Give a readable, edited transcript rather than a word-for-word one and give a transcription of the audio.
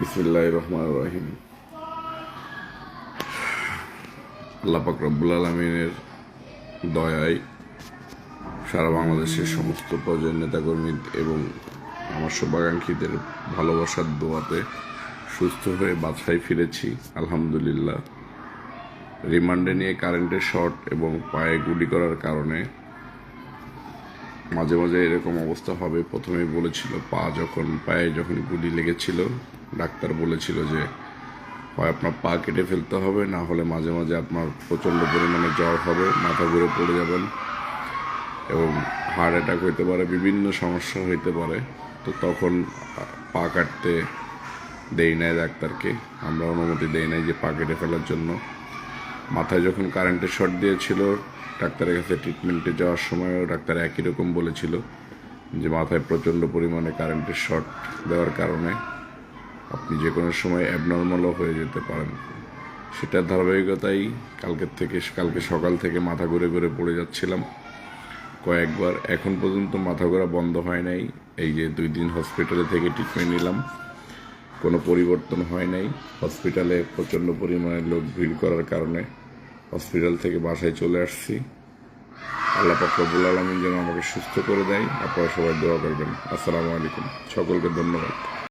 বিসমিল্লাহির রহমানির রহিম। আল্লাহ পাক রব্বুল আলামিনের দয়ায় সারা বাংলাদেশের সমস্ত পর্যায়ের নেতাকর্মী এবং আমার শুভাকাঙ্ক্ষীদের ভালোবাসার দোয়াতে সুস্থ হয়ে বাসায় ফিরেছি আলহামদুলিল্লাহ। রিমান্ডে নিয়ে কারেন্টের শর্ট এবং পায়ে গুলি করার কারণে মাঝে মাঝে এরকম অবস্থা হবে। প্রথমেই বলেছিল পায়ে যখন গুলি লেগেছিল, ডাক্তার বলেছিল যে হয় আপনার পা কেটে ফেলতে হবে, না হলে মাঝে মাঝে আপনার প্রচণ্ড পরিমাণে জ্বর হবে, মাথা ঘুরে পড়ে যাবেন এবং হার্ট অ্যাটাক হইতে পারে, বিভিন্ন সমস্যা হইতে পারে। তো তখন পা কাটতে দেই নাই ডাক্তারকে, আমরা অনুমতি দেই নাই যে পা কেটে ফেলার জন্য। মাথায় যখন কারেন্টের শর্ট দিয়েছিল, ডাক্তারের কাছে ট্রিটমেন্টে যাওয়ার সময়ও ডাক্তার একই রকম বলেছিল যে মাথায় প্রচণ্ড পরিমাণে কারেন্টের শর্ট দেওয়ার কারণে আপনি যে কোনো সময় অ্যাবনর্মালও হয়ে যেতে পারেন। সেটার ধারাবাহিকতাই কালকে সকাল থেকে মাথা ঘুরে ঘুরে পড়ে যাচ্ছিলাম কয়েকবার। এখন পর্যন্ত মাথা ঘোরা বন্ধ হয় নাই। এই যে 2 দিন হসপিটালে থেকে ট্রিটমেন্ট নিলাম, কোনো পরিবর্তন হয় নাই। হসপিটালে প্রচণ্ড পরিমাণে লোক ভিড় করার কারণে হসপিটাল থেকে বাসায় চলে আসছি। আল্লাহ পাক রব্বুল আলামিন যেন আমাকে সুস্থ করে দেয়। আপনারা সবাই দোয়া করবেন। আসসালামু আলাইকুম, সকলকে ধন্যবাদ।